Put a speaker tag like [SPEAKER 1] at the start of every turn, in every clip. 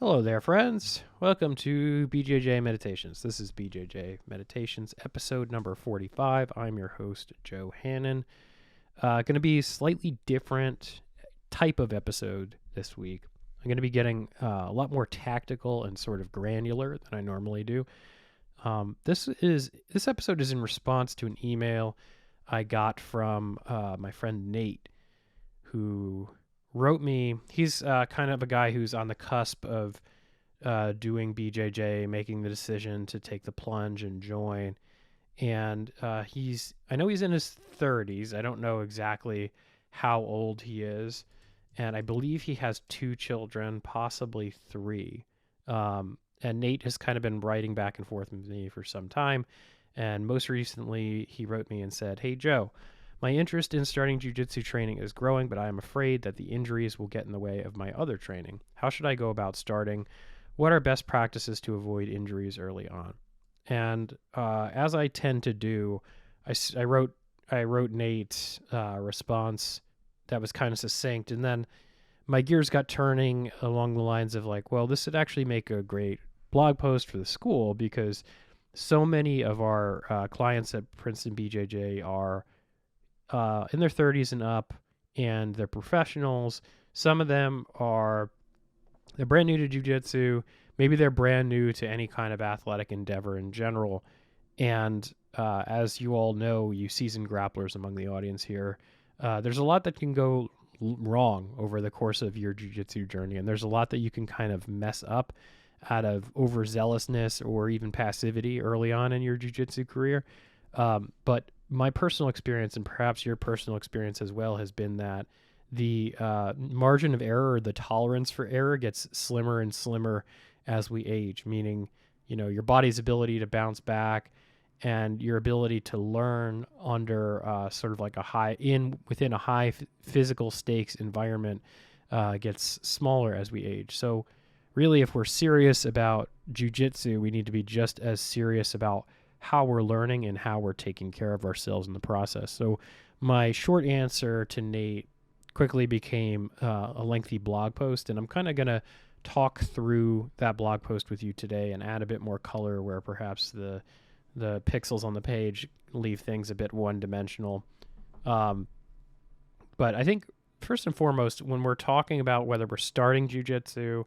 [SPEAKER 1] Hello there, friends. Welcome to BJJ Meditations. This is BJJ Meditations, episode number 45. I'm your host, Joe Hannon. Going to be a slightly different type of episode this week. I'm going to be getting a lot more tactical and sort of granular than I normally do. This episode is in response to an email I got from my friend Nate, who wrote me. He's kind of a guy who's on the cusp of doing BJJ, making the decision to take the plunge and join. And I know he's in his 30s. I don't know exactly how old he is. And I believe he has 2 children, possibly 3. And Nate has kind of been writing back and forth with me for some time. And most recently, he wrote me and said, "Hey, Joe, my interest in starting jiu-jitsu training is growing, but I am afraid that the injuries will get in the way of my other training. How should I go about starting? What are best practices to avoid injuries early on?" And as I tend to do, I wrote Nate's response that was kind of succinct, and then my gears got turning along the lines of like, well, this would actually make a great blog post for the school because so many of our clients at Princeton BJJ are in their 30s and up, and they're professionals. Some of them they're brand new to jiu-jitsu. Maybe they're brand new to any kind of athletic endeavor in general. And as you all know, you seasoned grapplers among the audience here, there's a lot that can go wrong over the course of your jiu-jitsu journey. And there's a lot that you can kind of mess up out of overzealousness or even passivity early on in your jiu-jitsu career. But my personal experience, and perhaps your personal experience as well, has been that the margin of error, or the tolerance for error, gets slimmer and slimmer as we age, meaning, your body's ability to bounce back and your ability to learn under sort of like within a high physical stakes environment gets smaller as we age. So really, if we're serious about jiu-jitsu, we need to be just as serious about how we're learning and how we're taking care of ourselves in the process. So my short answer to Nate quickly became a lengthy blog post, and I'm kind of going to talk through that blog post with you today and add a bit more color where perhaps the pixels on the page leave things a bit one-dimensional. But I think first and foremost, when we're talking about whether we're starting jiu-jitsu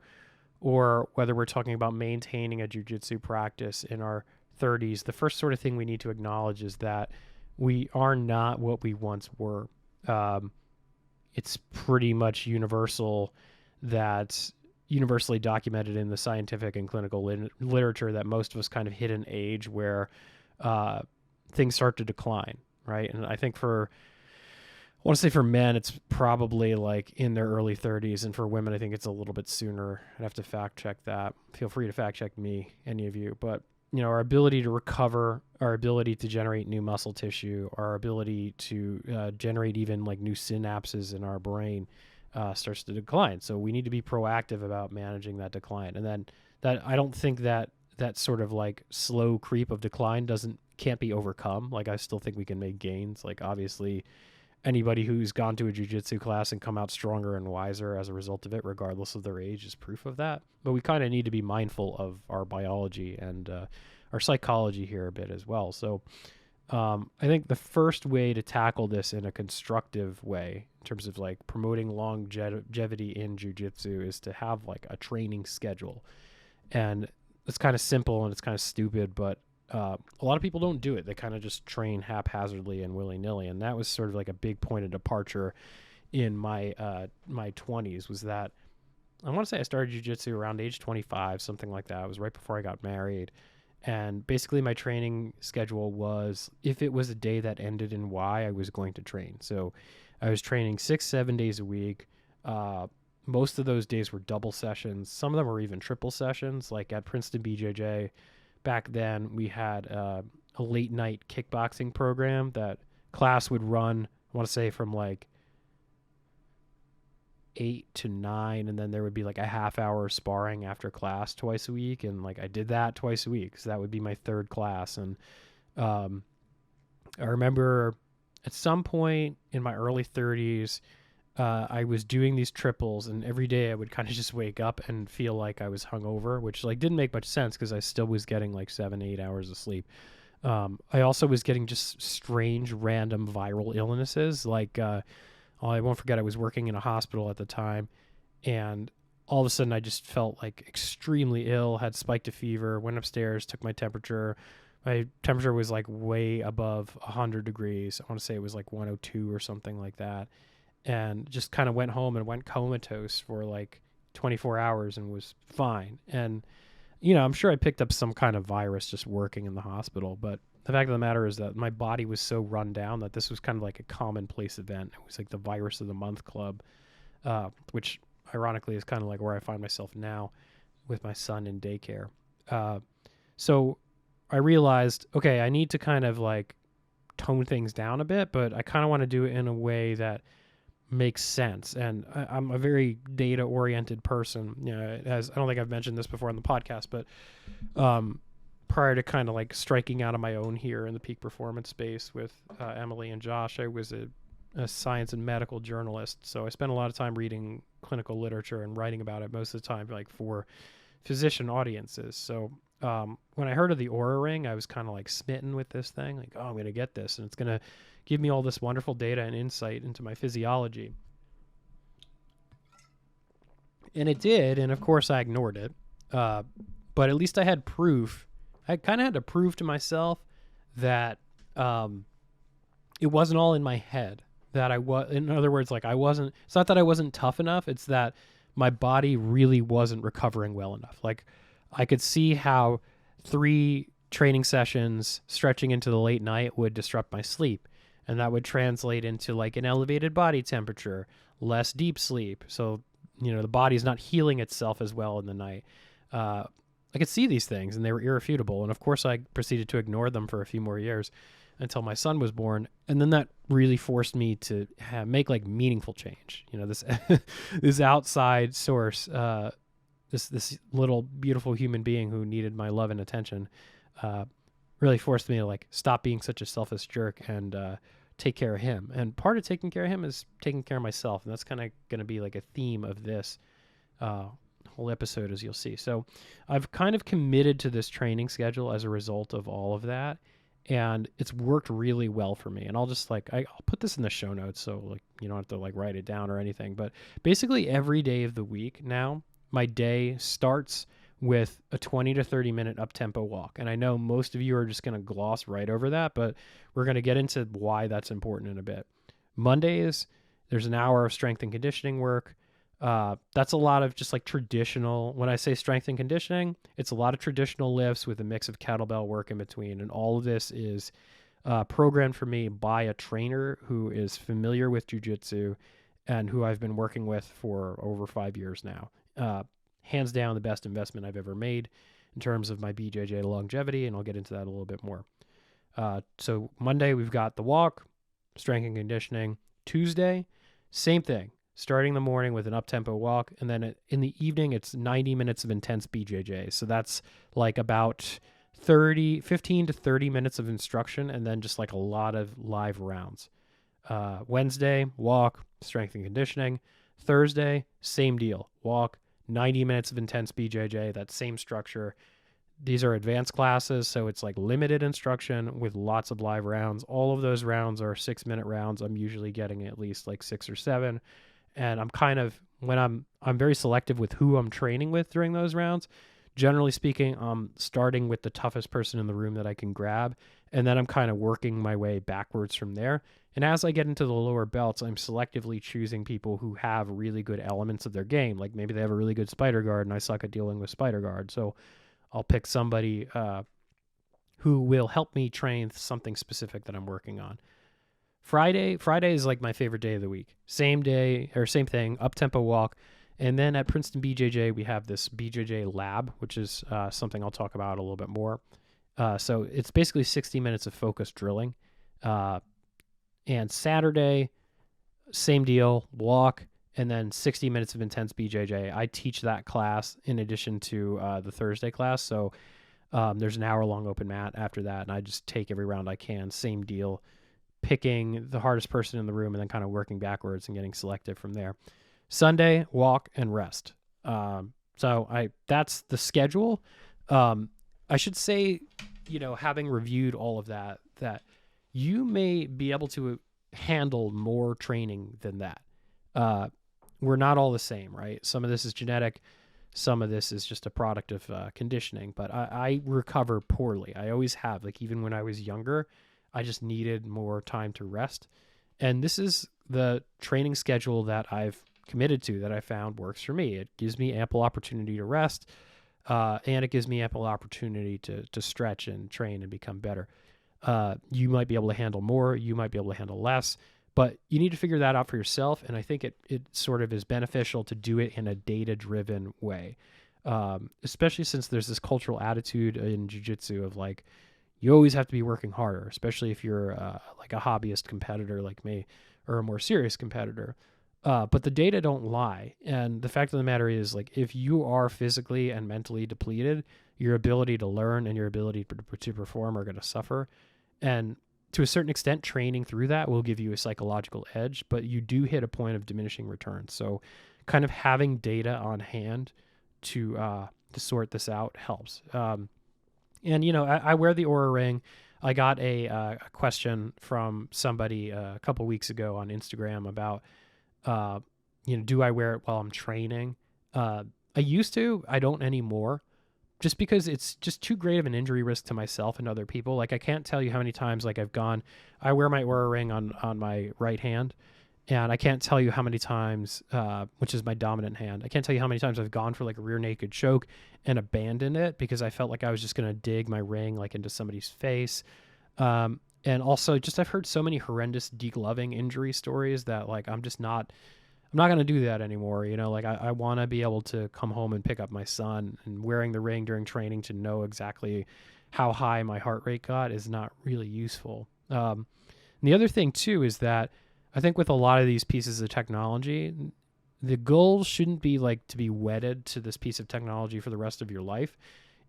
[SPEAKER 1] or whether we're talking about maintaining a jiu-jitsu practice in our 30s, the first sort of thing we need to acknowledge is that we are not what we once were. It's pretty much universally documented in the scientific and clinical literature that most of us kind of hit an age where things start to decline, right? And I think I want to say for men, it's probably like in their early 30s, and for women, I think it's a little bit sooner. I'd have to fact check that. Feel free to fact check me, any of you. But our ability to recover, our ability to generate new muscle tissue, our ability to generate even like new synapses in our brain starts to decline. So we need to be proactive about managing that decline. And then I don't think that sort of like slow creep of decline can't be overcome. Like, I still think we can make gains. Like, obviously, anybody who's gone to a jiu-jitsu class and come out stronger and wiser as a result of it, regardless of their age, is proof of that. But we kind of need to be mindful of our biology and our psychology here a bit as well. So I think the first way to tackle this in a constructive way, in terms of like promoting longevity in jiu-jitsu, is to have like a training schedule. And it's kind of simple and it's kind of stupid, but a lot of people don't do it. They kind of just train haphazardly and willy-nilly. And that was sort of like a big point of departure in my 20s, was that I want to say I started jiu-jitsu around age 25, something like that. It was right before I got married. And basically my training schedule was, if it was a day that ended in Y, I was going to train. So I was training 6-7 days a week. Most of those days were double sessions. Some of them were even triple sessions. Like at Princeton BJJ, back then we had a late night kickboxing program that class would run, I want to say from like 8 to 9, and then there would be like a half hour sparring after class twice a week. And like I did that twice a week, so that would be my third class. And I remember at some point in my early 30s, I was doing these triples, and every day I would kind of just wake up and feel like I was hungover, which like didn't make much sense because I still was getting like 7, 8 hours of sleep. I also was getting just strange, random viral illnesses. Like, I won't forget, I was working in a hospital at the time, and all of a sudden I just felt like extremely ill, had spiked a fever, went upstairs, took my temperature. My temperature was like way above 100 degrees. I want to say it was like 102 or something like that. And just kind of went home and went comatose for like 24 hours and was fine. And I'm sure I picked up some kind of virus just working in the hospital, but the fact of the matter is that my body was so run down that this was kind of like a commonplace event. It was like the virus of the month club, which ironically is kind of like where I find myself now with my son in daycare. So I realized, okay, I need to kind of like tone things down a bit, but I kind of want to do it in a way that makes sense. And I'm a very data oriented person. As I don't think I've mentioned this before on the podcast, but prior to kind of like striking out on my own here in the peak performance space with Emily and Josh, I was a science and medical journalist. So I spent a lot of time reading clinical literature and writing about it most of the time, like for physician audiences. So when I heard of the Aura Ring, I was kind of like smitten with this thing. Like, oh, I'm going to get this, and it's going to give me all this wonderful data and insight into my physiology. And it did, and of course I ignored it. But at least I had proof. I kind of had to prove to myself that it wasn't all in my head. That I was, in other words, like I wasn't. It's not that I wasn't tough enough. It's that my body really wasn't recovering well enough. Like I could see how 3 training sessions stretching into the late night would disrupt my sleep. And that would translate into like an elevated body temperature, less deep sleep. So, the body's not healing itself as well in the night. I could see these things and they were irrefutable. And of course I proceeded to ignore them for a few more years until my son was born. And then that really forced me to make like meaningful change. This, this outside source, this little beautiful human being who needed my love and attention, really forced me to like stop being such a selfish jerk and take care of him. And part of taking care of him is taking care of myself. And that's kind of going to be like a theme of this whole episode, as you'll see. So I've kind of committed to this training schedule as a result of all of that. And it's worked really well for me. And I'll just like, I'll put this in the show notes. So like, you don't have to like write it down or anything, but basically every day of the week now, my day starts with a 20 to 30 minute up-tempo walk. And I know most of you are just going to gloss right over that, but we're going to get into why that's important in a bit. Mondays, there's an hour of strength and conditioning work. That's a lot of just like traditional, when I say strength and conditioning, it's a lot of traditional lifts with a mix of kettlebell work in between. And all of this is programmed for me by a trainer who is familiar with jiu-jitsu and who I've been working with for over 5 years now. Hands down the best investment I've ever made in terms of my BJJ longevity, and I'll get into that a little bit more. So Monday, we've got the walk, strength and conditioning. Tuesday, same thing, starting the morning with an up-tempo walk, and then in the evening, it's 90 minutes of intense BJJ. So that's like about 15 to 30 minutes of instruction, and then just like a lot of live rounds. Wednesday, walk, strength and conditioning. Thursday, same deal, walk, 90 minutes of intense BJJ, that same structure. These are advanced classes, so it's like limited instruction with lots of live rounds. All of those rounds are 6-minute rounds. I'm usually getting at least like 6 or 7. And I'm kind of, when I'm very selective with who I'm training with during those rounds. Generally speaking, I'm starting with the toughest person in the room that I can grab, and then I'm kind of working my way backwards from there. And as I get into the lower belts, I'm selectively choosing people who have really good elements of their game. Like maybe they have a really good spider guard and I suck at dealing with spider guard. So I'll pick somebody who will help me train something specific that I'm working on. Friday is like my favorite day of the week. Same day, or same thing, up-tempo walk. And then at Princeton BJJ, we have this BJJ lab, which is something I'll talk about a little bit more. So it's basically 60 minutes of focused drilling. And Saturday, same deal, walk, and then 60 minutes of intense BJJ. I teach that class in addition to the Thursday class. So there's an hour-long open mat after that, and I just take every round I can. Same deal. picking the hardest person in the room and then kind of working backwards and getting selective from there. Sunday, walk and rest. That's the schedule. I should say, having reviewed all of that you may be able to handle more training than that. We're not all the same, right? Some of this is genetic. Some of this is just a product of conditioning, but I recover poorly. I always have. Like, even when I was younger, I just needed more time to rest. And this is the training schedule that I've committed to, that I found works for me. It gives me ample opportunity to rest, and it gives me ample opportunity to stretch and train and become better. You might be able to handle more, you might be able to handle less, but you need to figure that out for yourself. And I think it sort of is beneficial to do it in a data-driven way, especially since there's this cultural attitude in jiu-jitsu of like, you always have to be working harder, especially if you're like a hobbyist competitor like me, or a more serious competitor. But the data don't lie. And the fact of the matter is, like, if you are physically and mentally depleted, your ability to learn and your ability to perform are going to suffer. And to a certain extent, training through that will give you a psychological edge, but you do hit a point of diminishing returns. So kind of having data on hand to sort this out helps. And I wear the Aura Ring. I got a question from somebody a couple weeks ago on Instagram about, do I wear it while I'm training? I used to, I don't anymore, just because it's just too great of an injury risk to myself and other people. Like, I can't tell you how many times, like, I wear my Aura Ring on my right hand, and I can't tell you how many times, which is my dominant hand, I can't tell you how many times I've gone for like a rear naked choke and abandoned it because I felt like I was just going to dig my ring like into somebody's face. And also just, I've heard so many horrendous degloving injury stories that, like, I'm not going to do that anymore. Like, I want to be able to come home and pick up my son, and wearing the ring during training to know exactly how high my heart rate got is not really useful. And the other thing too is that I think with a lot of these pieces of technology, the goal shouldn't be like to be wedded to this piece of technology for the rest of your life.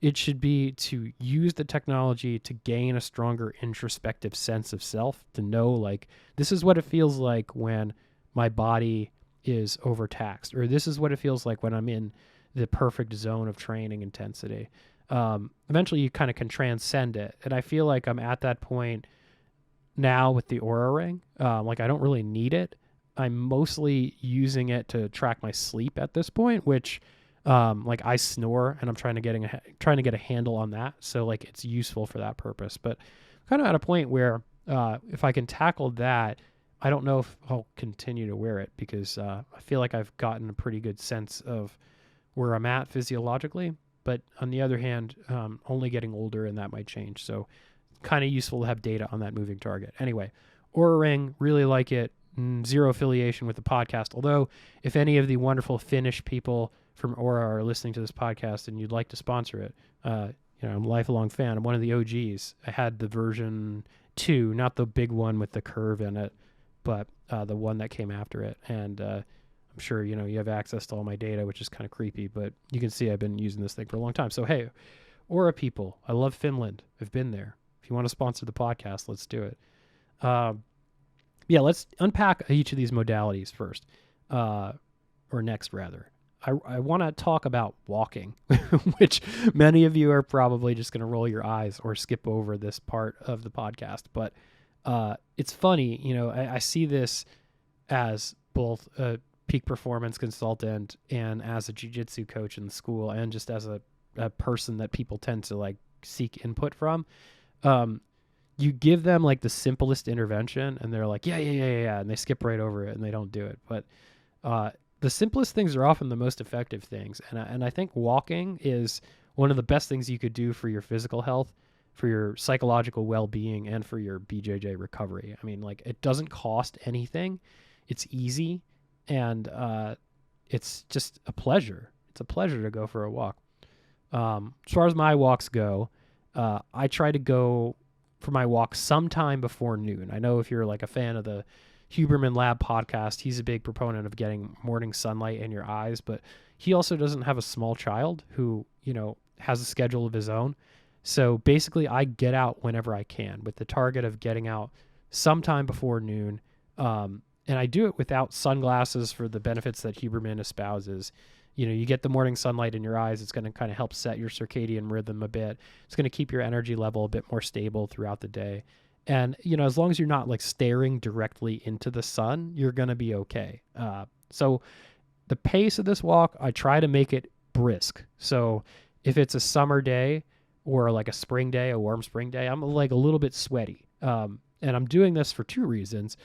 [SPEAKER 1] It should be to use the technology to gain a stronger introspective sense of self, to know, like, this is what it feels like when my body is overtaxed, or this is what it feels like when I'm in the perfect zone of training intensity. Eventually you kind of can transcend it. And I feel like I'm at that point now with the Aura Ring. Like, I don't really need it. I'm mostly using it to track my sleep at this point, which, like, I snore, and I'm trying to get a handle on that. So, like, it's useful for that purpose, but kind of at a point where, if I can tackle that, I don't know if I'll continue to wear it, because, I feel like I've gotten a pretty good sense of where I'm at physiologically, but on the other hand, only getting older, and that might change. So kind of useful to have data on that moving target. Anyway, Aura Ring, really like it. Zero affiliation with the podcast. Although, if any of the wonderful Finnish people from Aura are listening to this podcast and you'd like to sponsor it, I'm a lifelong fan. I'm one of the OGs. I had the version 2, not the big one with the curve in it, but the one that came after it. And I'm sure, you have access to all my data, which is kind of creepy, but you can see I've been using this thing for a long time. So, hey, Aura people, I love Finland. I've been there. If you want to sponsor the podcast, let's do it. Let's unpack each of these modalities first, or next rather. I want to talk about walking, which many of you are probably just going to roll your eyes or skip over this part of the podcast. But it's funny, I see this as both a peak performance consultant and as a jiu-jitsu coach in the school, and just as a person that people tend to, like, seek input from. You give them, like, the simplest intervention and they're like, yeah, and they skip right over it and they don't do it. But the simplest things are often the most effective things. And I think walking is one of the best things you could do for your physical health, for your psychological well-being, and for your BJJ recovery. I mean, like, it doesn't cost anything. It's easy, and it's just a pleasure. It's a pleasure to go for a walk. As far as my walks go, I try to go for my walk sometime before noon. I know if you're, like, a fan of the Huberman Lab podcast, he's a big proponent of getting morning sunlight in your eyes, but he also doesn't have a small child who, has a schedule of his own. So basically I get out whenever I can, with the target of getting out sometime before noon. And I do it without sunglasses for the benefits that Huberman espouses. You get the morning sunlight in your eyes. It's going to kind of help set your circadian rhythm a bit. It's going to keep your energy level a bit more stable throughout the day. And, as long as you're not like staring directly into the sun, you're going to be okay. So the pace of this walk, I try to make it brisk. So if it's a summer day or like a spring day, a warm spring day, I'm like a little bit sweaty. And I'm doing this for two reasons.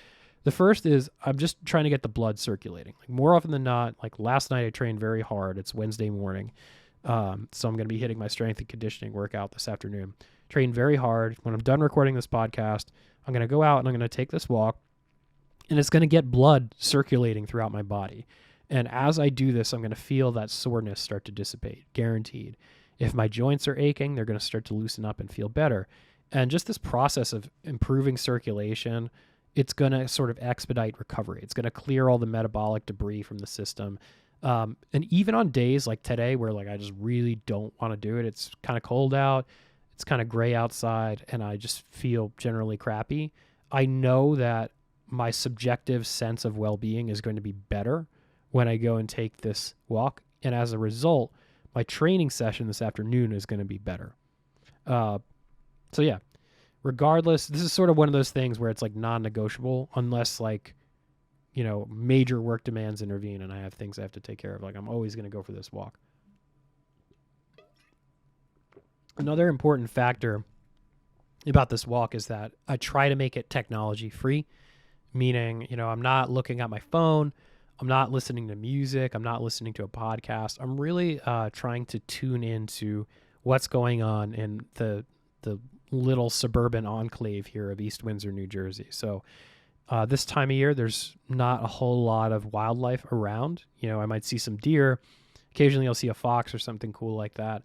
[SPEAKER 1] The first is I'm just trying to get the blood circulating. Like more often than not, like last night I trained very hard. It's Wednesday morning. So I'm going to be hitting my strength and conditioning workout this afternoon. Trained very hard. When I'm done recording this podcast, I'm going to go out and I'm going to take this walk, and it's going to get blood circulating throughout my body. And as I do this, I'm going to feel that soreness start to dissipate, guaranteed. If my joints are aching, they're going to start to loosen up and feel better. And just this process of improving circulation, it's going to sort of expedite recovery. It's going to clear all the metabolic debris from the system. And even on days like today where like I just really don't want to do it, it's kind of cold out, it's kind of gray outside, and I just feel generally crappy, I know that my subjective sense of well-being is going to be better when I go and take this walk. And as a result, my training session this afternoon is going to be better. So yeah, regardless, this is sort of one of those things where it's like non-negotiable unless like, major work demands intervene and I have things I have to take care of. Like I'm always going to go for this walk. Another important factor about this walk is that I try to make it technology free, meaning, I'm not looking at my phone. I'm not listening to music. I'm not listening to a podcast. I'm really trying to tune into what's going on in the little suburban enclave here of East Windsor, New Jersey. So this time of year, there's not a whole lot of wildlife around. I might see some deer. Occasionally I'll see a fox or something cool like that.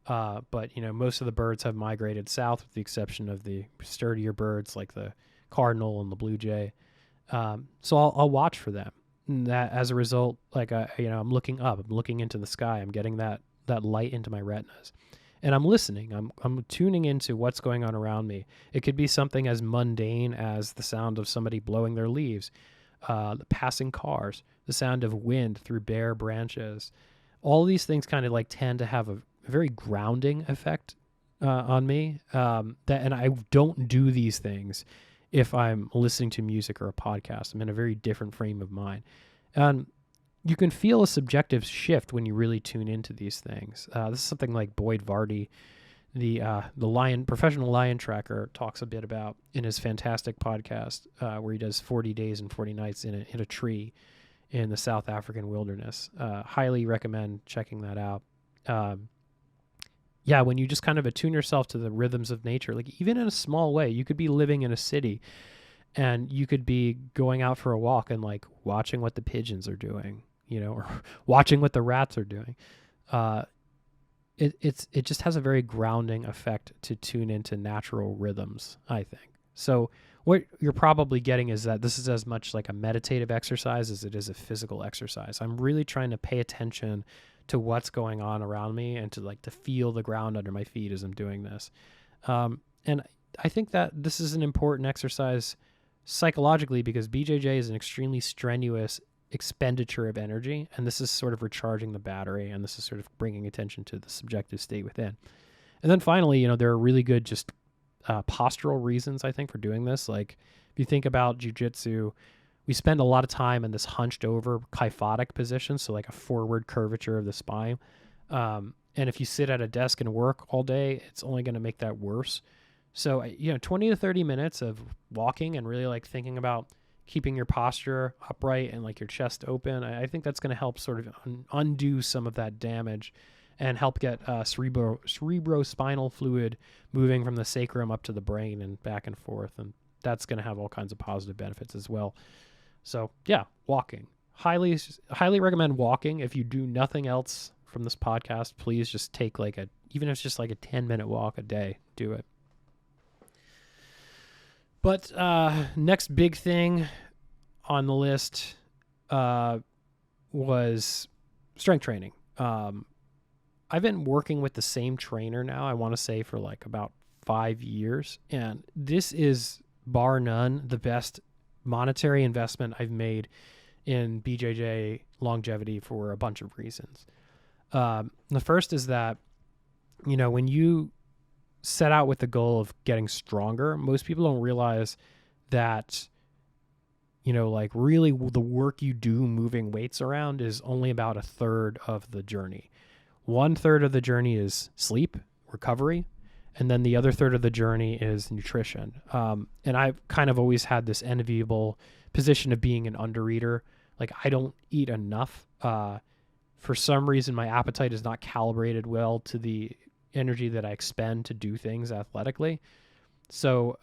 [SPEAKER 1] But most of the birds have migrated south with the exception of the sturdier birds like the cardinal and the blue jay. So I'll watch for them. And that as a result, like, I'm looking up, I'm looking into the sky, I'm getting that light into my retinas. And I'm listening. I'm tuning into what's going on around me. It could be something as mundane as the sound of somebody blowing their leaves, the passing cars, the sound of wind through bare branches. All these things kind of like tend to have a very grounding effect on me. And I don't do these things if I'm listening to music or a podcast. I'm in a very different frame of mind. And you can feel a subjective shift when you really tune into these things. This is something like Boyd Vardy, the professional lion tracker, talks a bit about in his fantastic podcast where he does 40 days and 40 nights in a tree in the South African wilderness. Highly recommend checking that out. When you just kind of attune yourself to the rhythms of nature, like even in a small way, you could be living in a city and you could be going out for a walk and like watching what the pigeons are doing, or watching what the rats are doing. It just has a very grounding effect to tune into natural rhythms, I think. So what you're probably getting is that this is as much like a meditative exercise as it is a physical exercise. I'm really trying to pay attention to what's going on around me and to feel the ground under my feet as I'm doing this. And I think that this is an important exercise psychologically because BJJ is an extremely strenuous expenditure of energy, and this is sort of recharging the battery, and this is sort of bringing attention to the subjective state within. And then finally, there are really good just postural reasons, I think, for doing this. Like if you think about jiu-jitsu, we spend a lot of time in this hunched over kyphotic position, so like a forward curvature of the spine. And if you sit at a desk and work all day, it's only going to make that worse. So, 20 to 30 minutes of walking and really like thinking about keeping your posture upright and like your chest open, I think that's going to help sort of undo some of that damage and help get cerebrospinal fluid moving from the sacrum up to the brain and back and forth. And that's going to have all kinds of positive benefits as well. So yeah, walking. Highly recommend walking. If you do nothing else from this podcast, please just take even if it's just like a 10-minute walk a day, do it. But next big thing on the list was strength training. I've been working with the same trainer now, I want to say for like about 5 years. And this is bar none, the best monetary investment I've made in BJJ longevity for a bunch of reasons. The first is that, when you set out with the goal of getting stronger, most people don't realize that, really the work you do moving weights around is only about a third of the journey. 1/3 of the journey is sleep, recovery, and then the other third of the journey is nutrition. And I've kind of always had this enviable position of being an undereater. Like, I don't eat enough. For some reason, my appetite is not calibrated well to the energy that I expend to do things athletically. So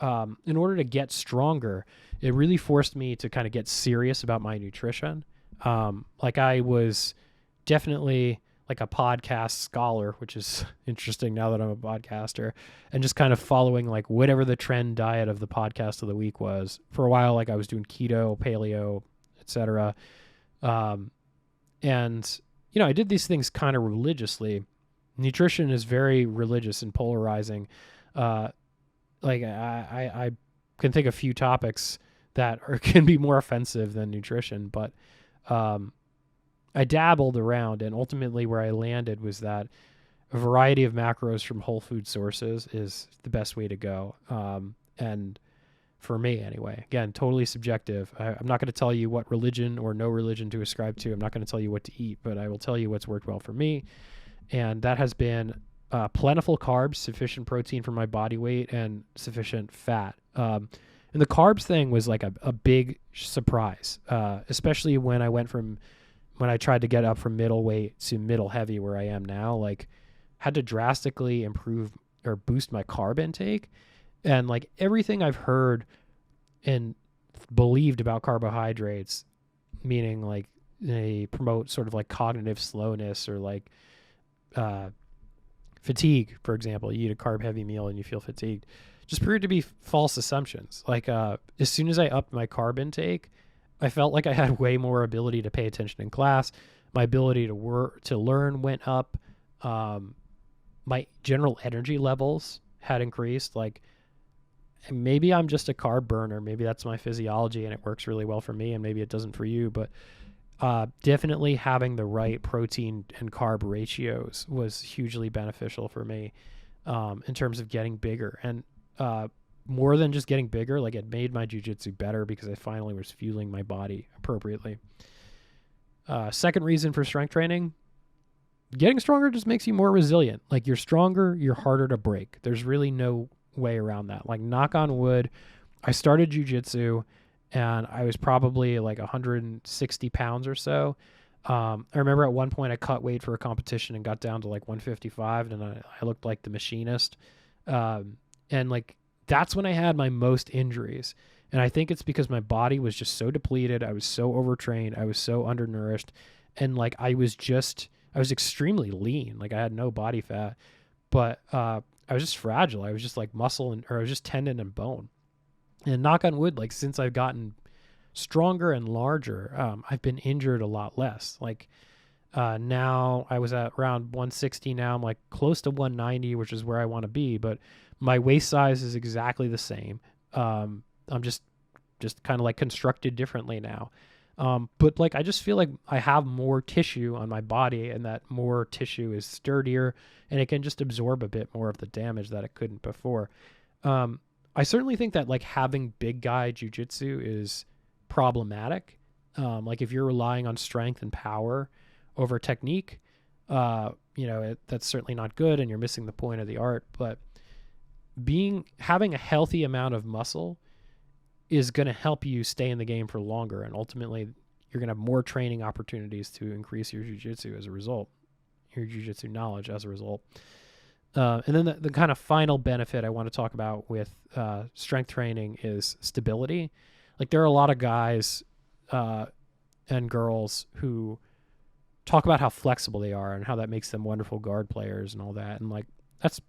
[SPEAKER 1] in order to get stronger, it really forced me to kind of get serious about my nutrition. Like, I was definitely like a podcast scholar, which is interesting now that I'm a podcaster, and just kind of following like whatever the trend diet of the podcast of the week was. For a while, like I was doing keto, paleo, etc. And, I did these things kind of religiously. Nutrition is very religious and polarizing. Like I can think of few topics that can be more offensive than nutrition, but I dabbled around, and ultimately where I landed was that a variety of macros from whole food sources is the best way to go. And for me anyway, again, totally subjective. I'm not going to tell you what religion or no religion to ascribe to. I'm not going to tell you what to eat, but I will tell you what's worked well for me. And that has been plentiful carbs, sufficient protein for my body weight, and sufficient fat. And the carbs thing was like a big surprise, especially when I tried to get up from middleweight to middle heavy where I am now. Like, had to drastically improve or boost my carb intake. And like everything I've heard and believed about carbohydrates, meaning like they promote sort of like cognitive slowness or like fatigue, for example. You eat a carb heavy meal and you feel fatigued, just proved to be false assumptions. Like as soon as I upped my carb intake, I felt like I had way more ability to pay attention in class. My ability to learn went up. My general energy levels had increased. Like, maybe I'm just a carb burner. Maybe that's my physiology and it works really well for me, and maybe it doesn't for you. But definitely having the right protein and carb ratios was hugely beneficial for me in terms of getting bigger. And more than just getting bigger, like, it made my jiu-jitsu better because I finally was fueling my body appropriately. Second reason for strength training, getting stronger just makes you more resilient. Like, you're stronger, you're harder to break. There's really no way around that. Like, knock on wood, I started jiu-jitsu and I was probably like 160 pounds or so. I remember at one point I cut weight for a competition and got down to like 155, and I looked like the machinist. And like, that's when I had my most injuries. And I think it's because my body was just so depleted. I was so overtrained. I was so undernourished. And like, I was extremely lean. Like, I had no body fat, but I was just fragile. I was just like muscle or I was just tendon and bone. And knock on wood, like, since I've gotten stronger and larger, I've been injured a lot less. Like, now I was at around 160. Now I'm like close to 190, which is where I want to be, but my waist size is exactly the same. I'm just kind of like constructed differently now. But like, I just feel like I have more tissue on my body, and that more tissue is sturdier and it can just absorb a bit more of the damage that it couldn't before. I certainly think that like having big guy jiu-jitsu is problematic. Like, if you're relying on strength and power over technique, that's certainly not good, and you're missing the point of the art. But having a healthy amount of muscle is going to help you stay in the game for longer, and ultimately you're going to have more training opportunities to increase your jiu-jitsu as a result, your jiu-jitsu knowledge as a result. And then the kind of final benefit I want to talk about with strength training is stability. Like, there are a lot of guys and girls who talk about how flexible they are and how that makes them wonderful guard players and all that. And like, that's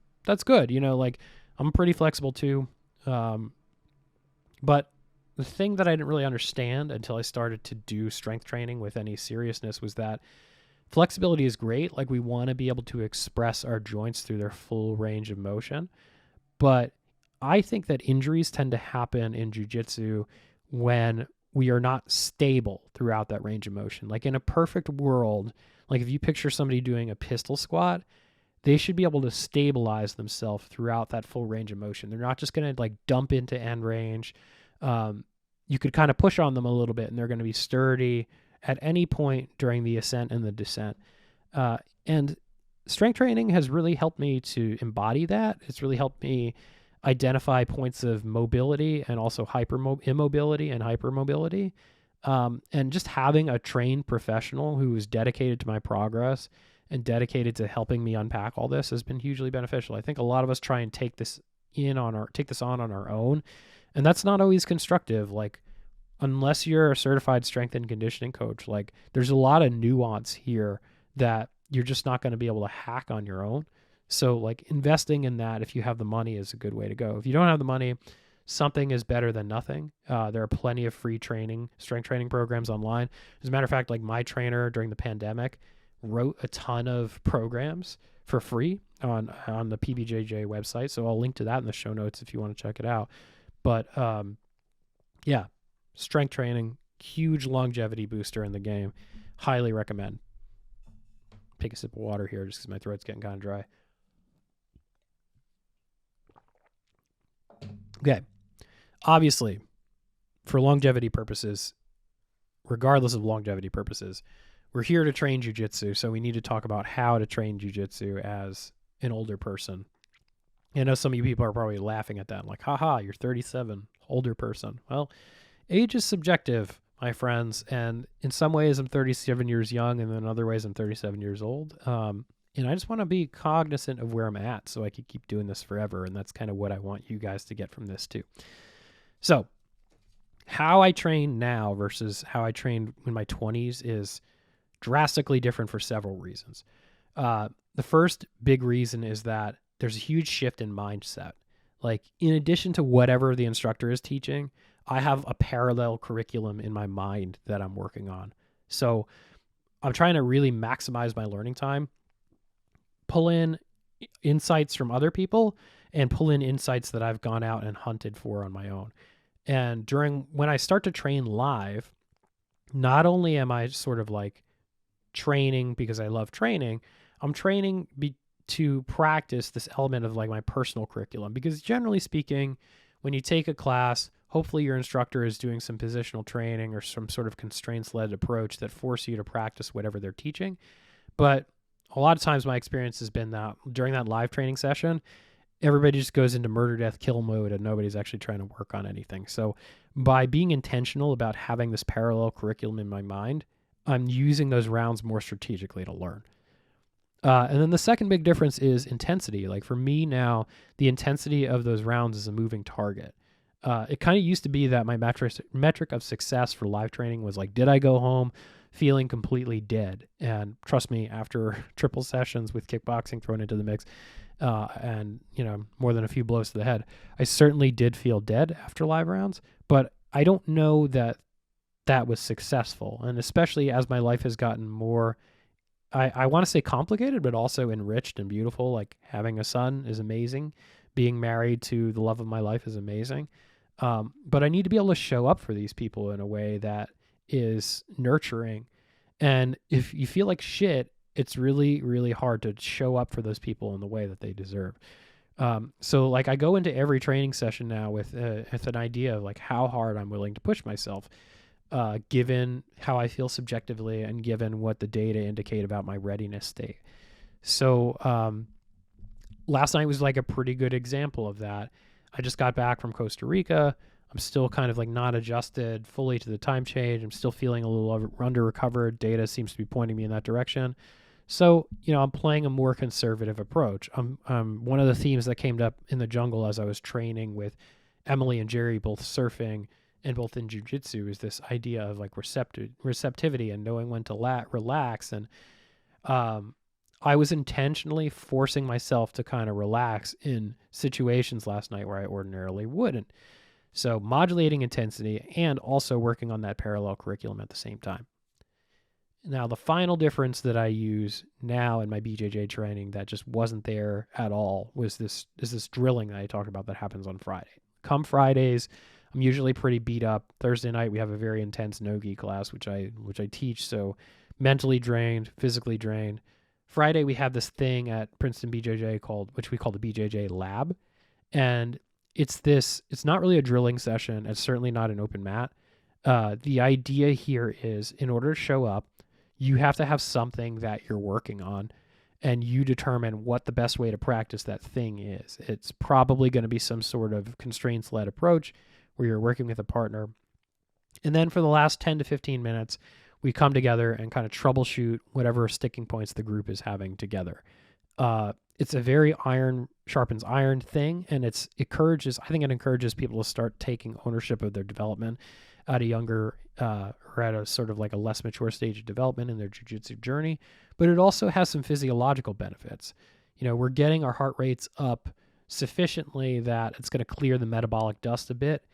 [SPEAKER 1] good. Like, I'm pretty flexible too. But the thing that I didn't really understand until I started to do strength training with any seriousness was that flexibility is great. Like, we want to be able to express our joints through their full range of motion, but I think that injuries tend to happen in jiu-jitsu when we are not stable throughout that range of motion. Like in a perfect world, like if you picture somebody doing a pistol squat, they should be able to stabilize themselves throughout that full range of motion. They're not just going to like dump into end range. You could kind of push on them a little bit and they're going to be sturdy at any point during the ascent and the descent. And strength training has really helped me to embody that. It's really helped me identify points of mobility and also immobility and hypermobility. And just having a trained professional who is dedicated to my progress and dedicated to helping me unpack all this has been hugely beneficial. I think a lot of us try and take this on our own, and that's not always constructive. Like, unless you're a certified strength and conditioning coach, like there's a lot of nuance here that you're just not going to be able to hack on your own. So like investing in that, if you have the money, is a good way to go. If you don't have the money, something is better than nothing. There are plenty of free strength training programs online. As a matter of fact, like my trainer during the pandemic wrote a ton of programs for free on the PBJJ website. So I'll link to that in the show notes if you want to check it out. But yeah, strength training, huge longevity booster in the game. Highly recommend. Take a sip of water here just because my throat's getting kind of dry. Okay. Obviously, for longevity purposes, regardless of longevity purposes, we're here to train jiu-jitsu, so we need to talk about how to train jiu-jitsu as an older person. I know some of you people are probably laughing at that. I'm like, haha, you're 37, older person. Well, age is subjective, my friends, and in some ways I'm 37 years young, and in other ways I'm 37 years old. And I just want to be cognizant of where I'm at so I can keep doing this forever, and that's kind of what I want you guys to get from this too. So, how I train now versus how I trained in my 20s is drastically different for several reasons. The first big reason is that there's a huge shift in mindset. Like, in addition to whatever the instructor is teaching, I have a parallel curriculum in my mind that I'm working on. So I'm trying to really maximize my learning time, pull in insights from other people, and pull in insights that I've gone out and hunted for on my own. And when I start to train live, not only am I sort of like training because I love training, I'm training to practice this element of like my personal curriculum. Because generally speaking, when you take a class, hopefully your instructor is doing some positional training or some sort of constraints-led approach that force you to practice whatever they're teaching. But a lot of times my experience has been that during that live training session, everybody just goes into murder, death, kill mode and nobody's actually trying to work on anything. So by being intentional about having this parallel curriculum in my mind, I'm using those rounds more strategically to learn. And then the second big difference is intensity. Like for me now, the intensity of those rounds is a moving target. It kind of used to be that my metric of success for live training was like, did I go home feeling completely dead? And trust me, after triple sessions with kickboxing thrown into the mix, and more than a few blows to the head, I certainly did feel dead after live rounds, but I don't know that was successful. And especially as my life has gotten more, I want to say complicated, but also enriched and beautiful. Like having a son is amazing. Being married to the love of my life is amazing. But I need to be able to show up for these people in a way that is nurturing. And if you feel like shit, it's really, really hard to show up for those people in the way that they deserve. So like I go into every training session now with an idea of like how hard I'm willing to push myself, given how I feel subjectively and given what the data indicate about my readiness state. So last night was like a pretty good example of that. I just got back from Costa Rica. I'm still kind of like not adjusted fully to the time change. I'm still feeling a little under recovered. Data seems to be pointing me in that direction. So, I'm playing a more conservative approach. One of the themes that came up in the jungle as I was training with Emily and Jerry, both surfing and both in jiu-jitsu, is this idea of like receptivity and knowing when to relax. And I was intentionally forcing myself to kind of relax in situations last night where I ordinarily wouldn't. So modulating intensity and also working on that parallel curriculum at the same time. Now, the final difference that I use now in my BJJ training that just wasn't there at all was this drilling that I talked about that happens on Friday. Come Fridays, I'm usually pretty beat up. Thursday night we have a very intense no-gi class, which I teach, so mentally drained, physically drained. Friday we have this thing at Princeton BJJ which we call the BJJ Lab, and it's not really a drilling session. It's certainly not an open mat. The idea here is, in order to show up, you have to have something that you're working on, and you determine what the best way to practice that thing is. It's probably going to be some sort of constraints-led approach where you're working with a partner. And then for the last 10 to 15 minutes, we come together and kind of troubleshoot whatever sticking points the group is having together. It's a very iron sharpens iron thing, and I think it encourages people to start taking ownership of their development at a younger or at a sort of like a less mature stage of development in their jiu-jitsu journey. But it also has some physiological benefits. We're getting our heart rates up sufficiently that it's going to clear the metabolic dust a bit.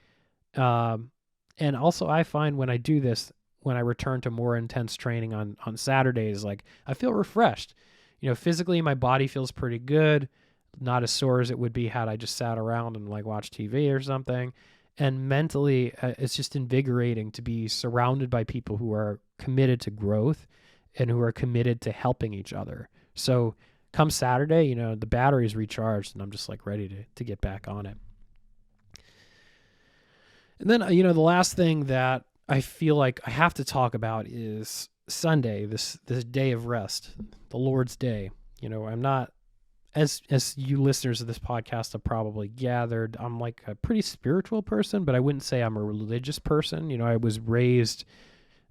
[SPEAKER 1] And also I find when I do this, when I return to more intense training on Saturdays, like I feel refreshed. Physically my body feels pretty good, not as sore as it would be had I just sat around and like watched TV or something. And mentally, it's just invigorating to be surrounded by people who are committed to growth and who are committed to helping each other. So come Saturday, the battery is recharged and I'm just like ready to get back on it. And then, the last thing that I feel like I have to talk about is Sunday, this day of rest, the Lord's Day. I'm not, as you listeners of this podcast have probably gathered, I'm like a pretty spiritual person, but I wouldn't say I'm a religious person. I was raised,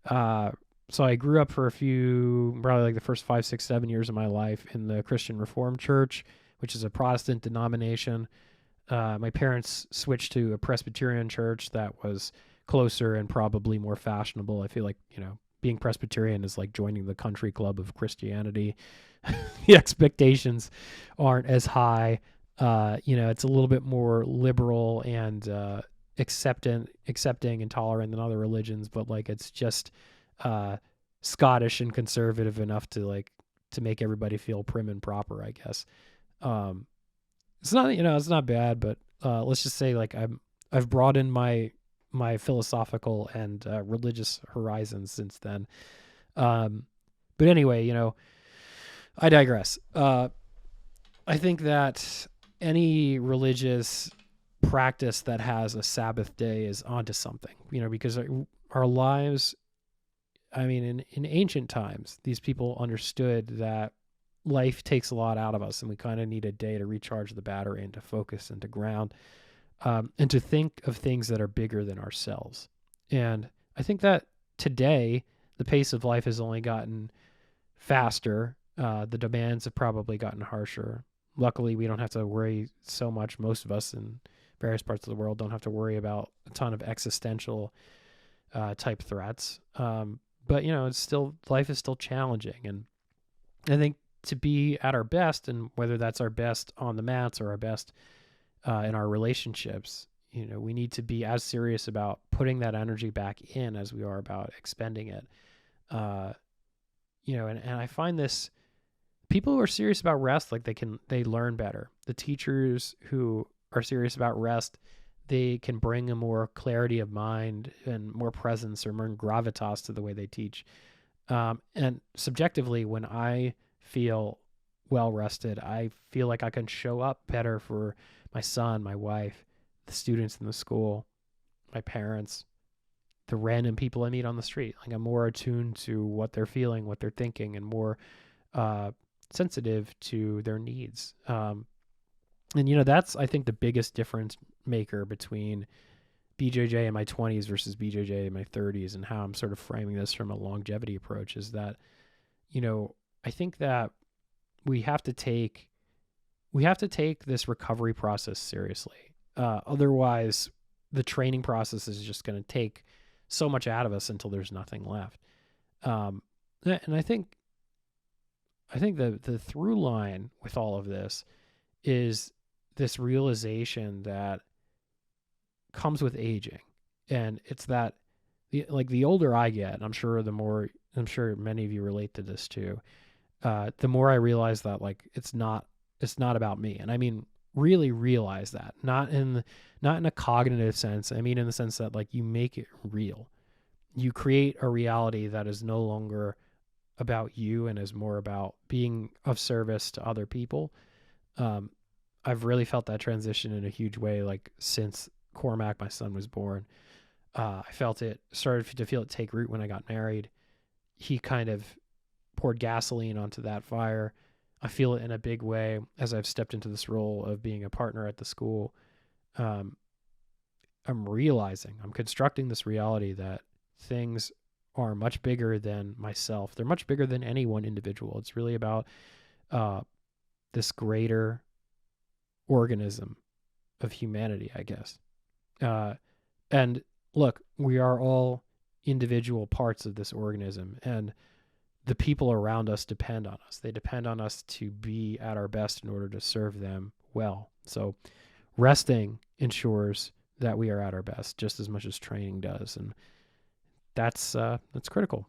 [SPEAKER 1] so I grew up for probably like the first 5, 6, 7 years of my life in the Christian Reformed Church, which is a Protestant denomination. My parents switched to a Presbyterian church that was closer and probably more fashionable. I feel like, being Presbyterian is like joining the country club of Christianity. The expectations aren't as high. It's a little bit more liberal and accepting and tolerant than other religions, but like it's just Scottish and conservative enough to make everybody feel prim and proper, I guess. It's not, it's not bad, but let's just say like I've broadened my philosophical and religious horizons since then. But anyway, I digress. I think that any religious practice that has a Sabbath day is onto something, because our lives, in ancient times, these people understood that life takes a lot out of us and we kind of need a day to recharge the battery and to focus and to ground, and to think of things that are bigger than ourselves. And I think that today the pace of life has only gotten faster. The demands have probably gotten harsher. Luckily, we don't have to worry so much. Most of us in various parts of the world don't have to worry about a ton of existential type threats. But life is still challenging. And I think to be at our best, and whether that's our best on the mats or our best in our relationships, we need to be as serious about putting that energy back in as we are about expending it. And I find this, people who are serious about rest, like they learn better. The teachers who are serious about rest, they can bring a more clarity of mind and more presence or more gravitas to the way they teach. And subjectively, when I feel well rested, I feel like I can show up better for my son, my wife, the students in the school, my parents, the random people I meet on the street. Like I'm more attuned to what they're feeling, what they're thinking, and more sensitive to their needs. And that's, I think, the biggest difference maker between BJJ in my 20s versus BJJ in my 30s, and how I'm sort of framing this from a longevity approach is that, I think that we have to take this recovery process seriously. Otherwise, the training process is just going to take so much out of us until there's nothing left. And I think the through line with all of this is this realization that comes with aging. And it's that the older I get, and I'm sure the more I'm sure many of you relate to this too. The more I realize that like it's not about me, and I mean really realize that, not in a cognitive sense. I mean in the sense that like you make it real. You create a reality that is no longer about you and is more about being of service to other people. Um, I've really felt that transition in a huge way, like since Cormac, my son, was born. I felt it, started to feel it take root when I got married. He kind of poured gasoline onto that fire. I feel it in a big way as I've stepped into this role of being a partner at the school. Um, I'm constructing this reality that things are much bigger than myself. They're much bigger than any one individual. It's really about uh, this greater organism of humanity, I guess. Uh, and look, we are all individual parts of this organism, and the people around us depend on us. They depend on us to be at our best in order to serve them well. So resting ensures that we are at our best just as much as training does, and that's critical.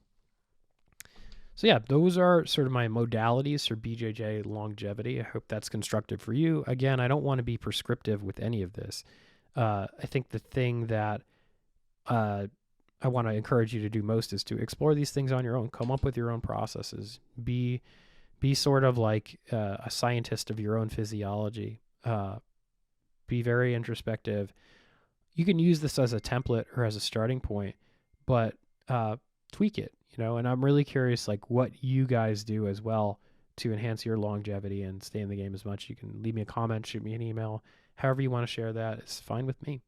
[SPEAKER 1] So yeah, those are sort of my modalities for BJJ longevity. I hope that's constructive for you. Again, I don't want to be prescriptive with any of this. I think the thing that I want to encourage you to do most is to explore these things on your own. Come up with your own processes. Be sort of like a scientist of your own physiology. Be very introspective. You can use this as a template or as a starting point, but tweak it. And I'm really curious, like what you guys do as well to enhance your longevity and stay in the game as much. You can leave me a comment, shoot me an email, however you want to share that. It's fine with me.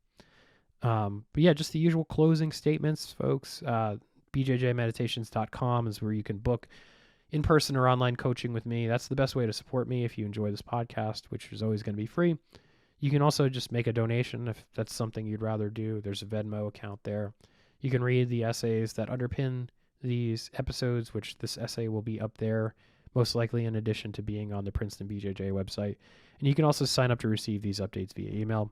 [SPEAKER 1] But yeah, just the usual closing statements, folks. BJJmeditations.com is where you can book in-person or online coaching with me. That's the best way to support me if you enjoy this podcast, which is always going to be free. You can also just make a donation if that's something you'd rather do. There's a Venmo account there. You can read the essays that underpin these episodes, which this essay will be up there, most likely in addition to being on the Princeton BJJ website. And you can also sign up to receive these updates via email.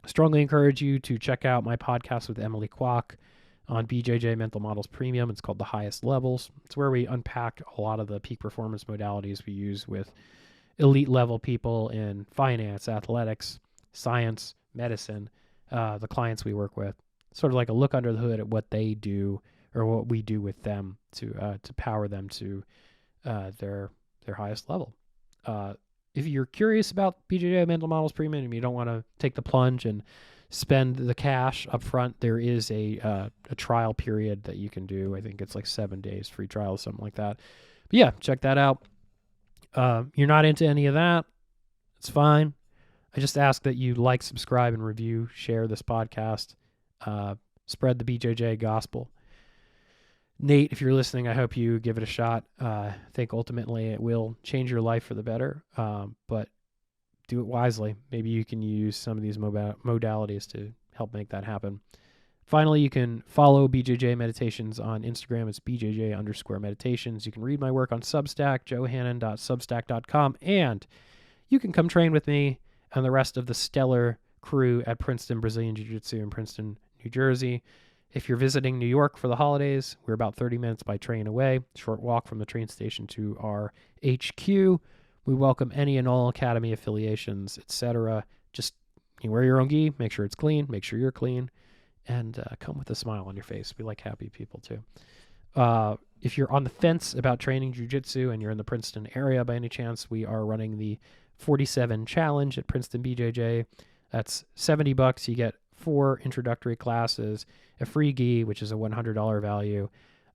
[SPEAKER 1] Strongly encourage you to check out my podcast with Emily Kwok on BJJ Mental Models Premium. It's called The Highest Levels. It's where we unpack a lot of the peak performance modalities we use with elite level people in finance, athletics, science, medicine, the clients we work with. Sort of like a look under the hood at what they do or what we do with them to power them to their highest level. If you're curious about BJJ Mental Models Premium and you don't want to take the plunge and spend the cash up front, there is a trial period that you can do. I think it's like 7 days free trial, something like that. But yeah, check that out. You're not into any of that, it's fine. I just ask that you like, subscribe, and review, share this podcast, spread the BJJ gospel. Nate, if you're listening, I hope you give it a shot. I think ultimately it will change your life for the better, but do it wisely. Maybe you can use some of these modalities to help make that happen. Finally, you can follow BJJ Meditations on Instagram. It's BJJ_meditations. You can read my work on Substack, johannon.substack.com, and you can come train with me and the rest of the stellar crew at Princeton Brazilian Jiu-Jitsu in Princeton, New Jersey. If you're visiting New York for the holidays, we're about 30 minutes by train away, short walk from the train station to our HQ. We welcome any and all academy affiliations, etc. Just wear your own gi, make sure it's clean, make sure you're clean, and come with a smile on your face. We like happy people too. If you're on the fence about training jiu-jitsu and you're in the Princeton area by any chance, we are running the 47 Challenge at Princeton BJJ. That's $70. You get 4 introductory classes, a free gi, which is a $100 value,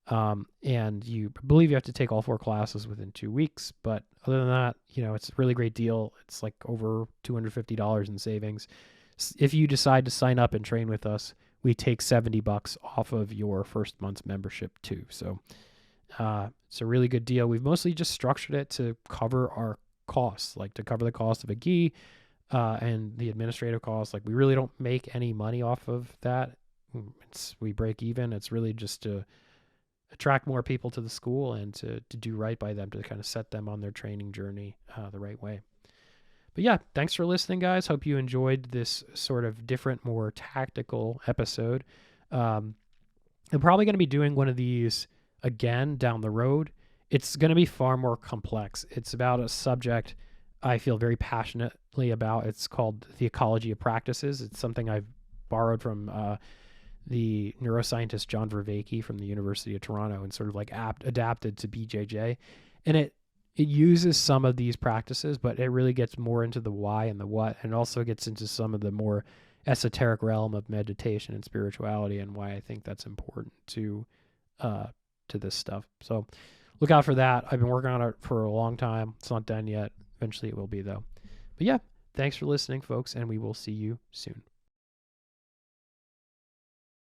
[SPEAKER 1] and you believe you have to take all 4 classes within 2 weeks. But other than that, it's a really great deal. It's like over $250 in savings. If you decide to sign up and train with us, we take $70 off of your first month's membership too. So it's a really good deal. We've mostly just structured it to cover our costs, like to cover the cost of a gi and the administrative costs. Like we really don't make any money off of that. We break even. It's really just to attract more people to the school and to do right by them, to kind of set them on their training journey the right way. But yeah, thanks for listening, guys. Hope you enjoyed this sort of different, more tactical episode. I'm probably going to be doing one of these again down the road, it's going to be far more complex. It's about a subject I feel very passionately about. It's called the ecology of practices. It's something I've borrowed from the neuroscientist John Vervaeke from the University of Toronto and sort of like adapted to BJJ. And it uses some of these practices, but it really gets more into the why and the what, and also gets into some of the more esoteric realm of meditation and spirituality, and why I think that's important to this stuff. So look out for that. I've been working on it for a long time. It's not done yet. Eventually it will be, though. But yeah, thanks for listening, folks, and we will see you soon.